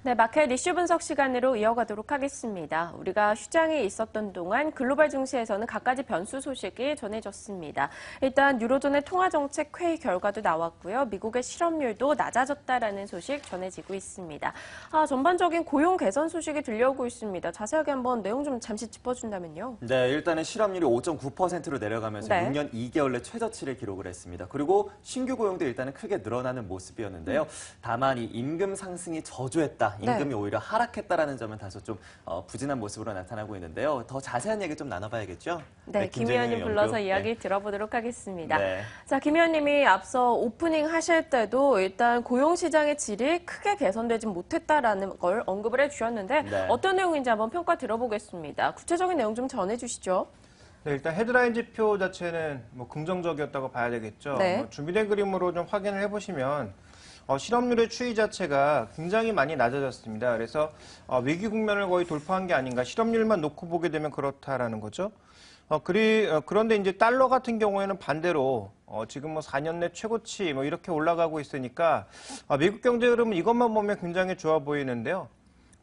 네, 마켓 이슈 분석 시간으로 이어가도록 하겠습니다. 우리가 휴장이 있었던 동안 글로벌 증시에서는 갖가지 변수 소식이 전해졌습니다. 일단 유로존의 통화정책 회의 결과도 나왔고요. 미국의 실업률도 낮아졌다라는 소식 전해지고 있습니다. 전반적인 고용 개선 소식이 들려오고 있습니다. 자세하게 한번 내용 좀 잠시 짚어준다면요. 네, 일단은 실업률이 5.9%로 내려가면서 네. 6년 2개월 내 최저치를 기록을 했습니다. 그리고 신규 고용도 일단은 크게 늘어나는 모습이었는데요. 다만 이 임금 상승이 저조했다. 임금이 오히려 하락했다라는 점은 다소 좀 부진한 모습으로 나타나고 있는데요. 더 자세한 얘기 좀 나눠봐야겠죠? 네, 김 의원님 불러서 이야기 들어보도록 하겠습니다. 네. 자, 김 의원님이 앞서 오프닝 하실 때도 일단 고용시장의 질이 크게 개선되지 못했다라는 걸 언급을 해주셨는데 네. 어떤 내용인지 한번 평가 들어보겠습니다. 구체적인 내용 좀 전해주시죠. 네, 일단 헤드라인 지표 자체는 긍정적이었다고 봐야 되겠죠. 네. 준비된 그림으로 좀 확인을 해보시면 실업률의 추이 자체가 굉장히 많이 낮아졌습니다. 그래서 위기 국면을 거의 돌파한 게 아닌가. 실업률만 놓고 보게 되면 그렇다라는 거죠. 그런데 이제 달러 같은 경우에는 반대로 지금 4년 내 최고치 이렇게 올라가고 있으니까 미국 경제 흐름은 이것만 보면 굉장히 좋아 보이는데요.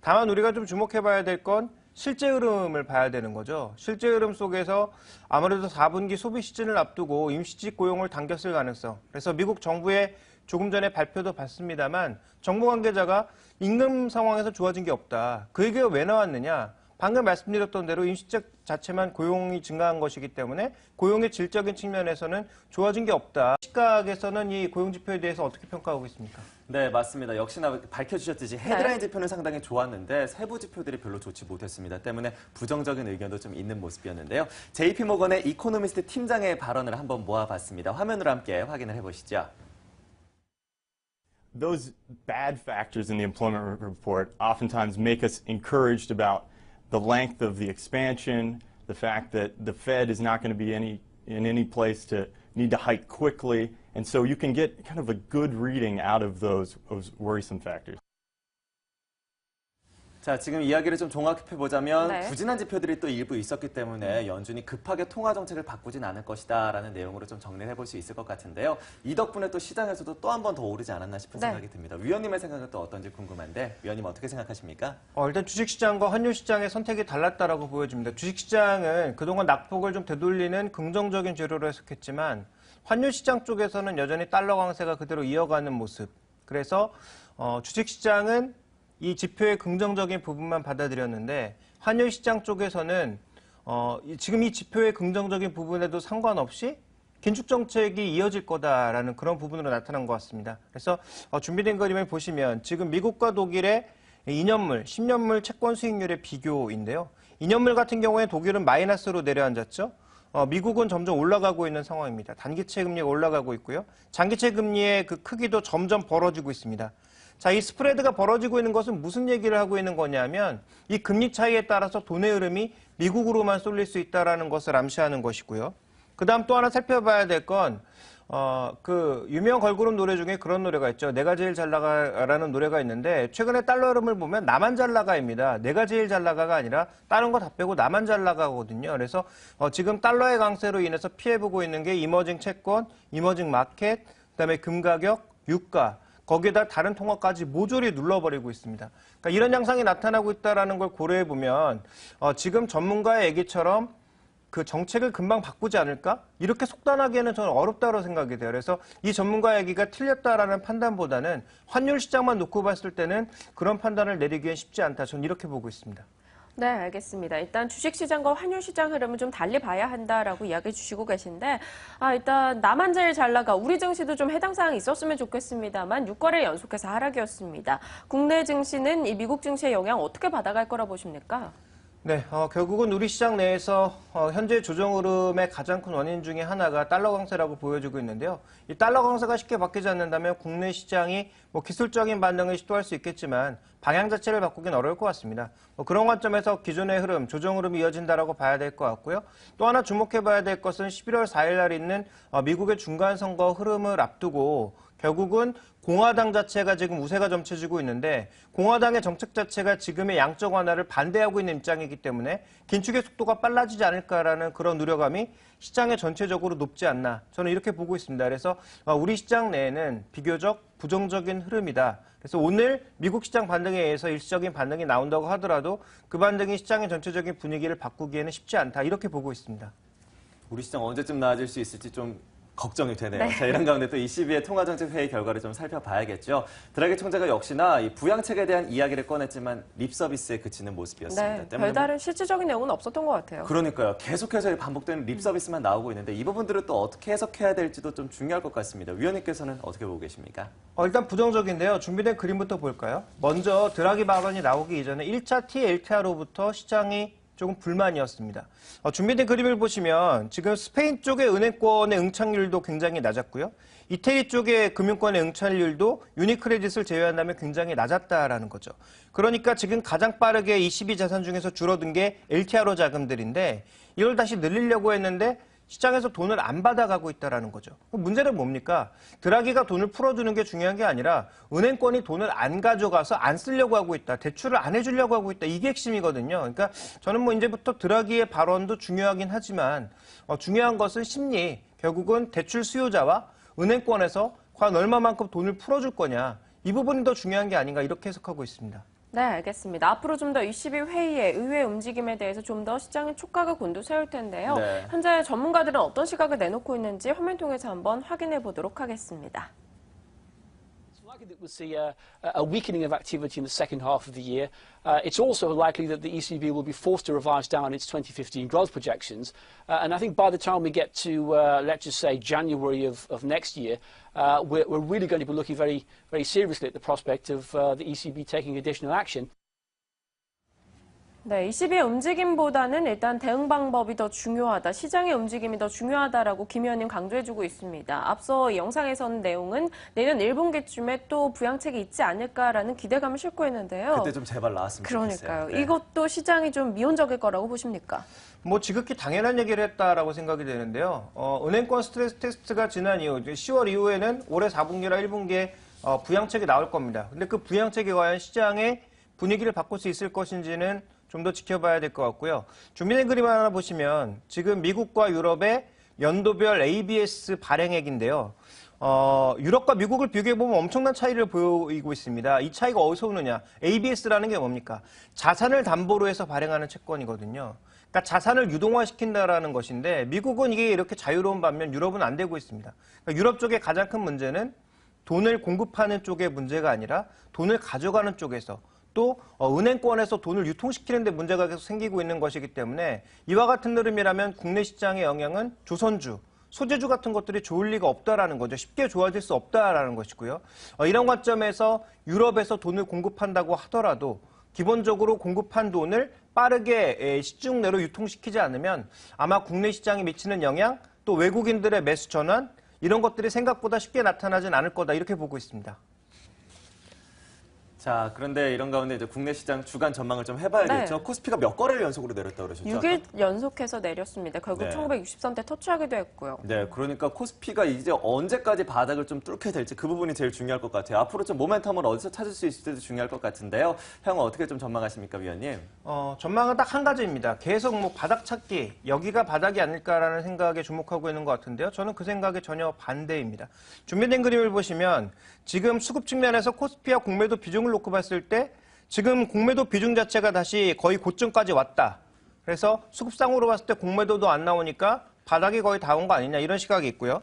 다만 우리가 좀 주목해봐야 될 건 실제 흐름을 봐야 되는 거죠. 실제 흐름 속에서 아무래도 4분기 소비 시즌을 앞두고 임시직 고용을 당겼을 가능성. 그래서 미국 정부의 조금 전에 발표도 봤습니다만 정부 관계자가 임금 상황에서 좋아진 게 없다. 그 얘기가 왜 나왔느냐? 방금 말씀드렸던 대로 임시직 자체만 고용이 증가한 것이기 때문에 고용의 질적인 측면에서는 좋아진 게 없다. 시각에서는 이 고용 지표에 대해서 어떻게 평가하고 있습니까? 네, 맞습니다. 역시나 밝혀주셨듯이 헤드라인 지표는 상당히 좋았는데 세부 지표들이 별로 좋지 못했습니다. 때문에 부정적인 의견도 좀 있는 모습이었는데요. JP모건의 이코노미스트 팀장의 발언을 한번 모아봤습니다. 화면으로 함께 확인을 해보시죠. Those bad factors in the employment report oftentimes make us encouraged about the length of the expansion, the fact that the Fed is not going to be in any place to need to hike quickly, and so you can get kind of a good reading out of those worrisome factors. 자, 지금 이야기를 좀 종합해보자면 네. 부진한 지표들이 또 일부 있었기 때문에 연준이 급하게 통화 정책을 바꾸진 않을 것이다라는 내용으로 좀 정리를 해볼 수 있을 것 같은데요. 이 덕분에 또 시장에서도 또 한 번 더 오르지 않았나 싶은 생각이 듭니다. 위원님의 생각은 또 어떤지 궁금한데 위원님 어떻게 생각하십니까? 일단 주식시장과 환율시장의 선택이 달랐다라고 보여집니다. 주식시장은 그동안 낙폭을 좀 되돌리는 긍정적인 재료로 해석했지만 환율시장 쪽에서는 여전히 달러 강세가 그대로 이어가는 모습. 그래서 주식시장은 이 지표의 긍정적인 부분만 받아들였는데 환율시장 쪽에서는 지금 이 지표의 긍정적인 부분에도 상관없이 긴축 정책이 이어질 거다라는 그런 부분으로 나타난 것 같습니다. 그래서 준비된 그림을 보시면 지금 미국과 독일의 2년물, 10년물 채권 수익률의 비교인데요. 2년물 같은 경우에 독일은 마이너스로 내려앉았죠. 미국은 점점 올라가고 있는 상황입니다. 단기채 금리가 올라가고 있고요. 장기채 금리의 그 크기도 점점 벌어지고 있습니다. 자, 이 스프레드가 벌어지고 있는 것은 무슨 얘기를 하고 있는 거냐면 이 금리 차이에 따라서 돈의 흐름이 미국으로만 쏠릴 수 있다는 것을 암시하는 것이고요. 그 다음 또 하나 살펴봐야 될 건 그 유명 걸그룹 노래 중에 그런 노래가 있죠. 내가 제일 잘 나가라는 노래가 있는데 최근에 달러 흐름을 보면 나만 잘 나가입니다. 내가 제일 잘 나가가 아니라 다른 거 다 빼고 나만 잘 나가거든요. 그래서 지금 달러의 강세로 인해서 피해보고 있는 게 이머징 채권, 이머징 마켓, 그다음에 금 가격, 유가, 거기에다 다른 통화까지 모조리 눌러버리고 있습니다. 그러니까 이런 양상이 나타나고 있다는 걸 고려해보면 지금 전문가의 얘기처럼 그 정책을 금방 바꾸지 않을까? 이렇게 속단하기에는 저는 어렵다고 생각이 돼요. 그래서 이 전문가 얘기가 틀렸다라는 판단보다는 환율 시장만 놓고 봤을 때는 그런 판단을 내리기엔 쉽지 않다. 저는 이렇게 보고 있습니다. 네, 알겠습니다. 일단 주식시장과 환율시장 흐름은 좀 달리 봐야 한다라고 이야기해 주시고 계신데 일단 나만 제일 잘 나가 우리 증시도 좀 해당 사항이 있었으면 좋겠습니다만 6거래 연속해서 하락이었습니다. 국내 증시는 이 미국 증시의 영향 어떻게 받아갈 거라 보십니까? 네, 결국은 우리 시장 내에서 현재 조정 흐름의 가장 큰 원인 중에 하나가 달러 강세라고 보여지고 있는데요. 이 달러 강세가 쉽게 바뀌지 않는다면 국내 시장이 기술적인 반등을 시도할 수 있겠지만 방향 자체를 바꾸긴 어려울 것 같습니다. 그런 관점에서 기존의 흐름, 조정 흐름이 이어진다라고 봐야 될 것 같고요. 또 하나 주목해봐야 될 것은 11월 4일 날 있는 미국의 중간 선거 흐름을 앞두고 결국은 공화당 자체가 지금 우세가 점쳐지고 있는데 공화당의 정책 자체가 지금의 양적 완화를 반대하고 있는 입장이기 때문에 긴축의 속도가 빨라지지 않을까라는 그런 우려감이 시장에 전체적으로 높지 않나 저는 이렇게 보고 있습니다. 그래서 우리 시장 내에는 비교적 부정적인 흐름이다. 그래서 오늘 미국 시장 반등에 의해서 일시적인 반등이 나온다고 하더라도 그 반등이 시장의 전체적인 분위기를 바꾸기에는 쉽지 않다. 이렇게 보고 있습니다. 우리 시장 언제쯤 나아질 수 있을지 좀 걱정이 되네요. 네. 자, 이런 가운데 또 ECB의 통화정책회의 결과를 좀 살펴봐야겠죠. 드라기 총재가 역시나 이 부양책에 대한 이야기를 꺼냈지만 립 서비스에 그치는 모습이었습니다. 네, 때문에 별다른 실질적인 내용은 없었던 것 같아요. 그러니까요. 계속해서 반복되는 립 서비스만 나오고 있는데 이 부분들을 또 어떻게 해석해야 될지도 좀 중요할 것 같습니다. 위원님께서는 어떻게 보고 계십니까? 일단 부정적인데요. 준비된 그림부터 볼까요? 먼저 드라기 발언이 나오기 이전에 1차 TLTR로부터 시장이 조금 불만이었습니다. 준비된 그림을 보시면 지금 스페인 쪽의 은행권의 응착률도 굉장히 낮았고요. 이태리 쪽의 금융권의 응착률도 유니크레딧을 제외한다면 굉장히 낮았다라는 거죠. 그러니까 지금 가장 빠르게 ECB 자산 중에서 줄어든 게 LTRO 자금들인데 이걸 다시 늘리려고 했는데 시장에서 돈을 안 받아가고 있다는 거죠. 문제는 뭡니까? 드라기가 돈을 풀어주는 게 중요한 게 아니라 은행권이 돈을 안 가져가서 안 쓰려고 하고 있다. 대출을 안 해주려고 하고 있다. 이게 핵심이거든요. 그러니까 저는 이제부터 드라기의 발언도 중요하긴 하지만 중요한 것은 심리. 결국은 대출 수요자와 은행권에서 과연 얼마만큼 돈을 풀어줄 거냐. 이 부분이 더 중요한 게 아닌가 이렇게 해석하고 있습니다. 네, 알겠습니다. 앞으로 좀 더 ECB 회의의 의회 움직임에 대해서 좀 더 시장의 촉각을 곤두세울 텐데요. 네. 현재 전문가들은 어떤 시각을 내놓고 있는지 화면 통해서 한번 확인해 보도록 하겠습니다. Likely that we'll see a weakening of activity in the second half of the year. It's also likely that the ECB will be forced to revise down its 2015 growth projections. And I think by the time we get to, let's just say, January of next year, we're really going to be looking very, very seriously at the prospect of the ECB taking additional action. 네, ECB의 움직임보다는 일단 대응 방법이 더 중요하다, 시장의 움직임이 더 중요하다라고 김 의원님 강조해주고 있습니다. 앞서 이 영상에서는 내용은 내년 1분기쯤에 또 부양책이 있지 않을까라는 기대감을 싣고 있는데요. 그때 좀 제발 나왔으면 좋겠어요. 그러니까요. 네. 이것도 시장이 좀 미온적일 거라고 보십니까? 지극히 당연한 얘기를 했다라고 생각이 되는데요. 은행권 스트레스 테스트가 지난 이후 10월 이후에는 올해 4분기나 1분기에 부양책이 나올 겁니다. 근데 그 부양책이 과연 시장의 분위기를 바꿀 수 있을 것인지는 좀 더 지켜봐야 될 것 같고요. 준비된 그림 하나 보시면 지금 미국과 유럽의 연도별 ABS 발행액인데요. 유럽과 미국을 비교해보면 엄청난 차이를 보이고 있습니다. 이 차이가 어디서 오느냐? ABS라는 게 뭡니까? 자산을 담보로 해서 발행하는 채권이거든요. 그러니까 자산을 유동화시킨다라는 것인데 미국은 이게 이렇게 자유로운 반면 유럽은 안 되고 있습니다. 그러니까 유럽 쪽의 가장 큰 문제는 돈을 공급하는 쪽의 문제가 아니라 돈을 가져가는 쪽에서 또 은행권에서 돈을 유통시키는 데 문제가 계속 생기고 있는 것이기 때문에 이와 같은 흐름이라면 국내 시장의 영향은 조선주, 소재주 같은 것들이 좋을 리가 없다라는 거죠. 쉽게 좋아질 수 없다라는 것이고요. 이런 관점에서 유럽에서 돈을 공급한다고 하더라도 기본적으로 공급한 돈을 빠르게 시중 내로 유통시키지 않으면 아마 국내 시장에 미치는 영향, 또 외국인들의 매수 전환 이런 것들이 생각보다 쉽게 나타나진 않을 거다 이렇게 보고 있습니다. 자, 그런데 이런 가운데 이제 국내 시장 주간 전망을 좀 해봐야겠죠. 네. 코스피가 몇 거래를 연속으로 내렸다고 그러셨죠? 6일 연속해서 내렸습니다. 결국 네. 1960선대 터치하기도 했고요. 네, 그러니까 코스피가 이제 언제까지 바닥을 좀 뚫게 될지 그 부분이 제일 중요할 것 같아요. 앞으로 좀 모멘텀을 어디서 찾을 수 있을지도 중요할 것 같은데요. 형은 어떻게 좀 전망하십니까, 위원님? 전망은 딱 한 가지입니다. 계속 바닥 찾기, 여기가 바닥이 아닐까라는 생각에 주목하고 있는 것 같은데요. 저는 그 생각에 전혀 반대입니다. 준비된 그림을 보시면 지금 수급 측면에서 코스피와 공매도 비중을 놓고 봤을 때 지금 공매도 비중 자체가 다시 거의 고점까지 왔다. 그래서 수급상으로 봤을 때 공매도도 안 나오니까 바닥이 거의 다 온 거 아니냐 이런 시각이 있고요.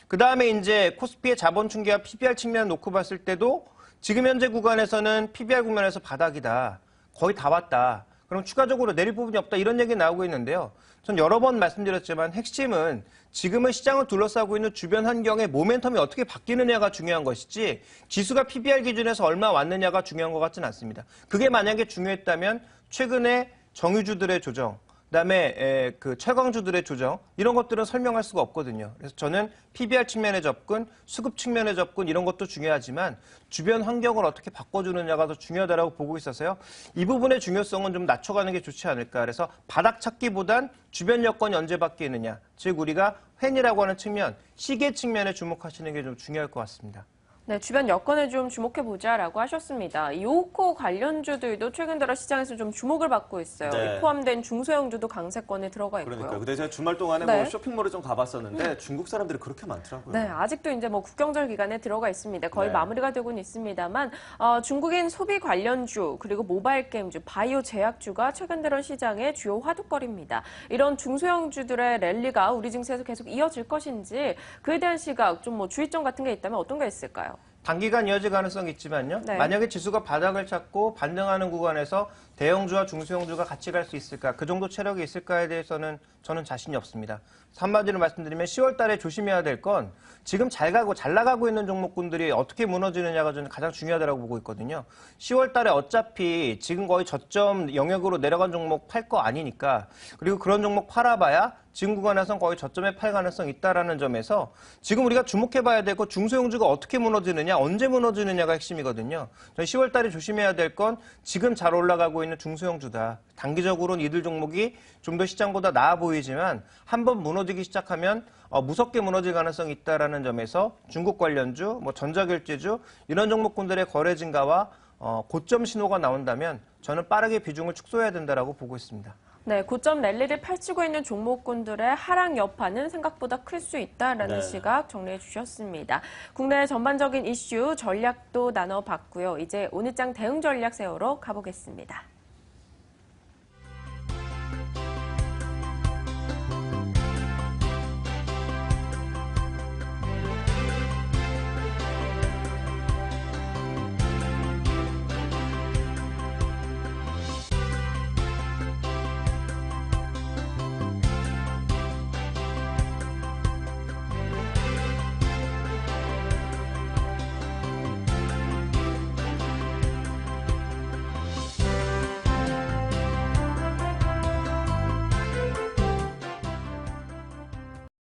그 다음에 이제 코스피의 자본 충기와 PBR 측면 놓고 봤을 때도 지금 현재 구간에서는 PBR 국면에서 바닥이다. 거의 다 왔다. 그럼 추가적으로 내릴 부분이 없다 이런 얘기 나오고 있는데요. 전 여러 번 말씀드렸지만 핵심은 지금은 시장을 둘러싸고 있는 주변 환경의 모멘텀이 어떻게 바뀌느냐가 중요한 것이지 지수가 PBR 기준에서 얼마 왔느냐가 중요한 것 같지는 않습니다. 그게 만약에 중요했다면 최근에 정유주들의 조정, 그다음에 그 최강주들의 조정 이런 것들은 설명할 수가 없거든요. 그래서 저는 PBR 측면의 접근, 수급 측면의 접근 이런 것도 중요하지만 주변 환경을 어떻게 바꿔주느냐가 더 중요하다고 보고 있어서요. 이 부분의 중요성은 좀 낮춰가는 게 좋지 않을까. 그래서 바닥 찾기보단 주변 여건이 언제 바뀌느냐, 즉 우리가 횡이라고 하는 측면, 시계 측면에 주목하시는 게 좀 중요할 것 같습니다. 네, 주변 여건을 좀 주목해보자라고 하셨습니다. 이 요코 관련주들도 최근 들어 시장에서 좀 주목을 받고 있어요. 네. 이 포함된 중소형주도 강세권에 들어가 있고요. 그러니까요. 근데 제가 주말 동안에 네. 뭐 쇼핑몰을 좀 가봤었는데 중국 사람들이 그렇게 많더라고요. 네, 아직도 이제 뭐 국경절 기간에 들어가 있습니다. 거의 네. 마무리가 되고는 있습니다만 중국인 소비 관련주 그리고 모바일 게임주, 바이오 제약주가 최근 들어 시장의 주요 화두거리입니다. 이런 중소형주들의 랠리가 우리 증시에서 계속 이어질 것인지 그에 대한 시각 좀 뭐 주의점 같은 게 있다면 어떤 게 있을까요? 단기간 이어질 가능성이 있지만요. 네. 만약에 지수가 바닥을 찾고 반등하는 구간에서 대형주와 중소형주가 같이 갈 수 있을까? 그 정도 체력이 있을까에 대해서는 저는 자신이 없습니다. 한마디로 말씀드리면 10월 달에 조심해야 될 건 지금 잘 나가고 있는 종목군들이 어떻게 무너지느냐가 저는 가장 중요하다고 보고 있거든요. 10월 달에 어차피 지금 거의 저점 영역으로 내려간 종목 팔 거 아니니까 그리고 그런 종목 팔아봐야 지금 구간에선 거의 저점에 팔 가능성이 있다라는 점에서 지금 우리가 주목해봐야 될 건 중소형주가 어떻게 무너지느냐, 언제 무너지느냐가 핵심이거든요. 저는 10월 달에 조심해야 될 건 지금 잘 올라가고 있는 중소형주다. 단기적으로는 이들 종목이 좀 더 시장보다 나아 보이지만 한번 무너지기 시작하면 무섭게 무너질 가능성이 있다라는 점에서 중국 관련주, 뭐 전자결제주 이런 종목군들의 거래 증가와 고점 신호가 나온다면 저는 빠르게 비중을 축소해야 된다라고 보고 있습니다. 네, 고점 랠리를 펼치고 있는 종목군들의 하락 여파는 생각보다 클 수 있다라는 네. 시각 정리해 주셨습니다. 국내 전반적인 이슈 전략도 나눠봤고요. 이제 오늘장 대응 전략 세우러 가보겠습니다.